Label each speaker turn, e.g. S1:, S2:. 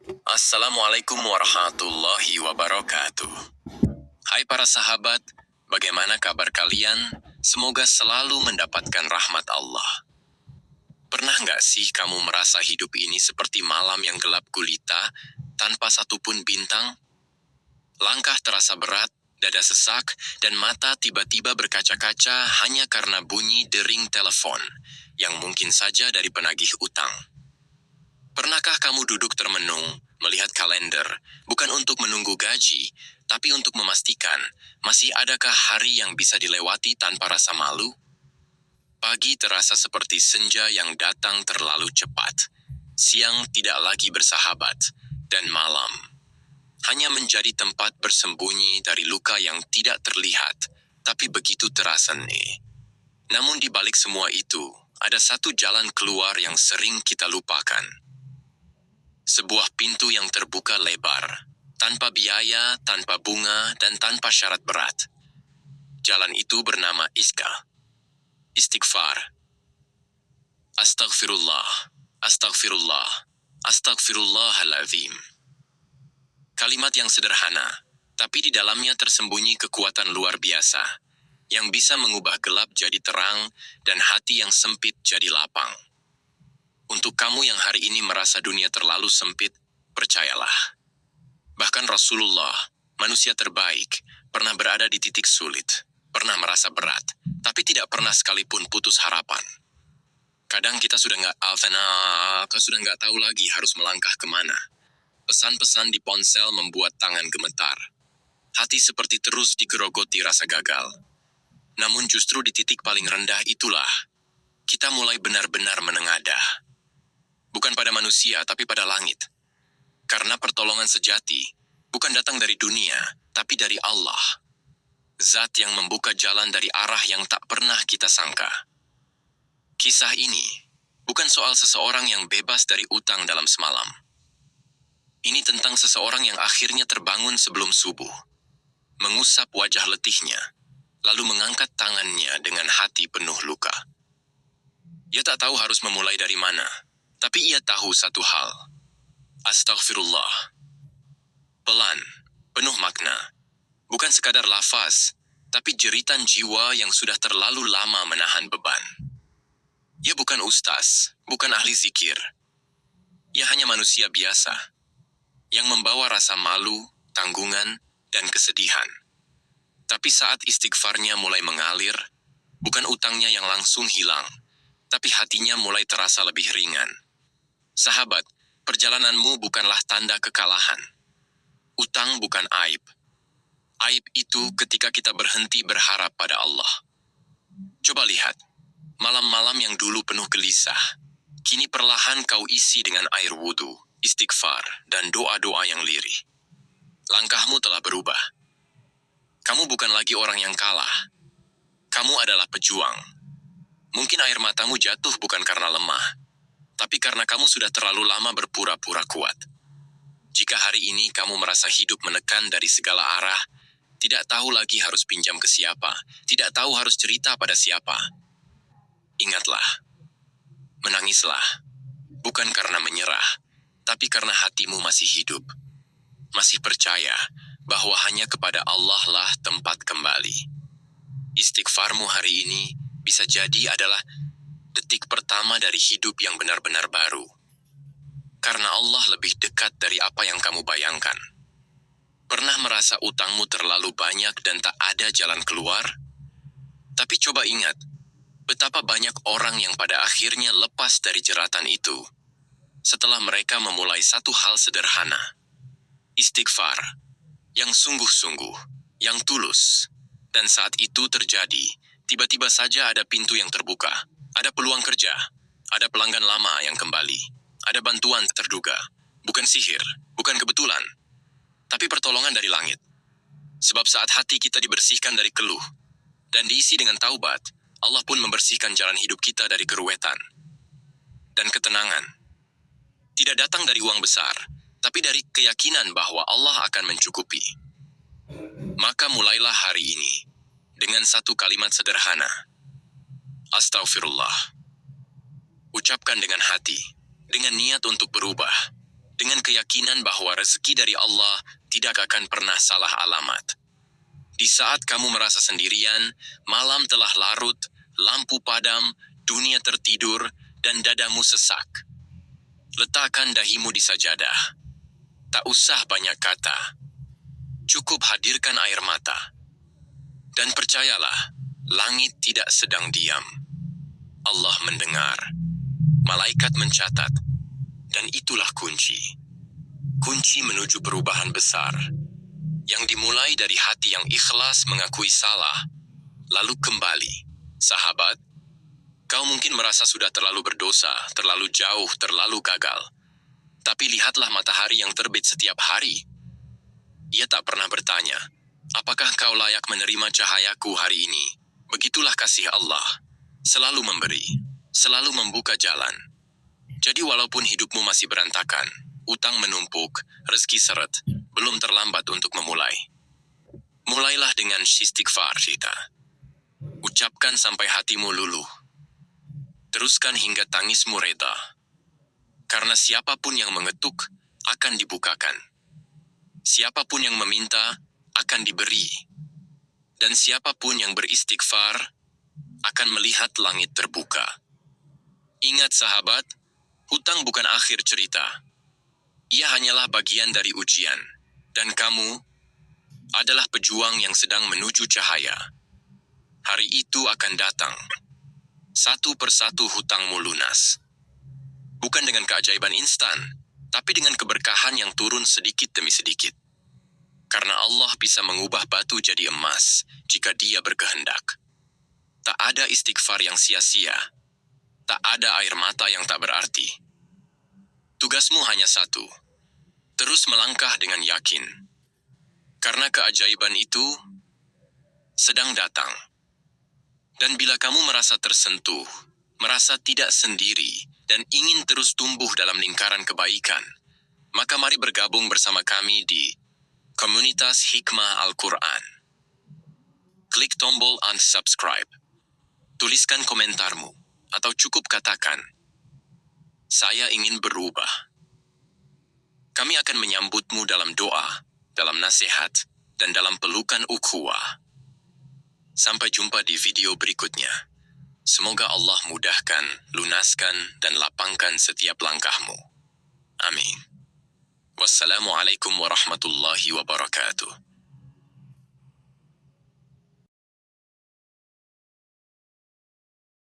S1: Assalamualaikum warahmatullahi wabarakatuh. Hai para sahabat, bagaimana kabar kalian? Semoga selalu mendapatkan rahmat Allah. Pernah nggak sih kamu merasa hidup ini seperti malam yang gelap gulita, tanpa satupun bintang? Langkah terasa berat, dada sesak, dan mata tiba-tiba berkaca-kaca hanya karena bunyi dering telepon, yang mungkin saja dari penagih utang. Pernahkah kamu duduk termenung, melihat kalender, bukan untuk menunggu gaji, tapi untuk memastikan masih adakah hari yang bisa dilewati tanpa rasa malu? Pagi terasa seperti senja yang datang terlalu cepat. Siang tidak lagi bersahabat, dan malam hanya menjadi tempat bersembunyi dari luka yang tidak terlihat, tapi begitu terasa nih. Namun di balik semua itu, ada satu jalan keluar yang sering kita lupakan. Sebuah pintu yang terbuka lebar, tanpa biaya, tanpa bunga, dan tanpa syarat berat. Jalan itu bernama istighfar. Astaghfirullah, astaghfirullah, astaghfirullahaladzim. Kalimat yang sederhana, tapi di dalamnya tersembunyi kekuatan luar biasa, yang bisa mengubah gelap jadi terang, dan hati yang sempit jadi lapang. Untuk kamu yang hari ini merasa dunia terlalu sempit, percayalah. Bahkan Rasulullah, manusia terbaik, pernah berada di titik sulit, pernah merasa berat, tapi tidak pernah sekalipun putus harapan. Kadang kita sudah nggak tahu lagi harus melangkah kemana. Pesan-pesan di ponsel membuat tangan gemetar. Hati seperti terus digerogoti rasa gagal. Namun justru di titik paling rendah itulah, kita mulai benar-benar menengadah. Bukan pada manusia, tapi pada langit. Karena pertolongan sejati bukan datang dari dunia, tapi dari Allah. Zat yang membuka jalan dari arah yang tak pernah kita sangka. Kisah ini bukan soal seseorang yang bebas dari utang dalam semalam. Ini tentang seseorang yang akhirnya terbangun sebelum subuh, mengusap wajah letihnya, lalu mengangkat tangannya dengan hati penuh luka. Ia tak tahu harus memulai dari mana, tapi ia tahu satu hal. Astaghfirullah. Pelan, penuh makna. Bukan sekadar lafaz, tapi jeritan jiwa yang sudah terlalu lama menahan beban. Ia bukan ustaz, bukan ahli zikir. Ia hanya manusia biasa, yang membawa rasa malu, tanggungan, dan kesedihan. Tapi saat istighfarnya mulai mengalir, bukan utangnya yang langsung hilang, tapi hatinya mulai terasa lebih ringan. Sahabat, perjalananmu bukanlah tanda kekalahan. Utang bukan aib. Aib itu ketika kita berhenti berharap pada Allah. Coba lihat, malam-malam yang dulu penuh gelisah, kini perlahan kau isi dengan air wudhu, istighfar, dan doa-doa yang lirih. Langkahmu telah berubah. Kamu bukan lagi orang yang kalah. Kamu adalah pejuang. Mungkin air matamu jatuh bukan karena lemah, tapi karena kamu sudah terlalu lama berpura-pura kuat. Jika hari ini kamu merasa hidup menekan dari segala arah, tidak tahu lagi harus pinjam ke siapa, tidak tahu harus cerita pada siapa. Ingatlah, menangislah, bukan karena menyerah, tapi karena hatimu masih hidup. Masih percaya bahwa hanya kepada Allah lah tempat kembali. Istighfarmu hari ini bisa jadi adalah detik pertama dari hidup yang benar-benar baru. Karena Allah lebih dekat dari apa yang kamu bayangkan. Pernah merasa utangmu terlalu banyak dan tak ada jalan keluar? Tapi coba ingat, betapa banyak orang yang pada akhirnya lepas dari jeratan itu setelah mereka memulai satu hal sederhana. Istighfar, yang sungguh-sungguh, yang tulus. Dan saat itu terjadi, tiba-tiba saja ada pintu yang terbuka, ada peluang kerja, ada pelanggan lama yang kembali, ada bantuan terduga, bukan sihir, bukan kebetulan, tapi pertolongan dari langit. Sebab saat hati kita dibersihkan dari keluh dan diisi dengan taubat, Allah pun membersihkan jalan hidup kita dari keruwetan. Dan ketenangan tidak datang dari uang besar, tapi dari keyakinan bahwa Allah akan mencukupi. Maka mulailah hari ini dengan satu kalimat sederhana. Astaghfirullah. Ucapkan dengan hati, dengan niat untuk berubah. dengan keyakinan bahwa rezeki dari Allah tidak akan pernah salah alamat. Di saat kamu merasa sendirian, malam telah larut, lampu padam, dunia tertidur, dan dadamu sesak. Letakkan dahimu di sajadah. Tak usah banyak kata. Cukup hadirkan air mata. Dan percayalah, langit tidak sedang diam. Allah mendengar. Malaikat mencatat. Dan itulah kunci. Kunci menuju perubahan besar. Yang dimulai dari hati yang ikhlas mengakui salah. Lalu kembali. Sahabat, kau mungkin merasa sudah terlalu berdosa, terlalu jauh, terlalu gagal. Tapi lihatlah matahari yang terbit setiap hari. Ia tak pernah bertanya, apakah kau layak menerima cahayaku hari ini? Begitulah kasih Allah. Selalu memberi, selalu membuka jalan. Jadi walaupun hidupmu masih berantakan, utang menumpuk, rezeki seret, belum terlambat untuk memulai. Mulailah dengan istighfar kita. Ucapkan sampai hatimu luluh. Teruskan hingga tangismu reda. Karena siapapun yang mengetuk, akan dibukakan. Siapapun yang meminta, akan diberi. Dan siapapun yang beristighfar, akan melihat langit terbuka. Ingat sahabat, hutang bukan akhir cerita. Ia hanyalah bagian dari ujian. Dan kamu adalah pejuang yang sedang menuju cahaya. Hari itu akan datang. Satu persatu hutangmu lunas. Bukan dengan keajaiban instan, tapi dengan keberkahan yang turun sedikit demi sedikit. Karena Allah bisa mengubah batu jadi emas jika Dia berkehendak. Tak ada istighfar yang sia-sia. Tak ada air mata yang tak berarti. Tugasmu hanya satu. Terus melangkah dengan yakin. Karena keajaiban itu sedang datang. Dan bila kamu merasa tersentuh, merasa tidak sendiri, dan ingin terus tumbuh dalam lingkaran kebaikan, maka mari bergabung bersama kami di Komunitas Hikmah Al-Quran. Klik tombol unsubscribe. Tuliskan komentarmu, atau cukup katakan, saya ingin berubah. Kami akan menyambutmu dalam doa, dalam nasihat, dan dalam pelukan ukhuwah. Sampai jumpa di video berikutnya. Semoga Allah mudahkan, lunaskan, dan lapangkan setiap langkahmu. Amin. Wassalamualaikum warahmatullahi wabarakatuh.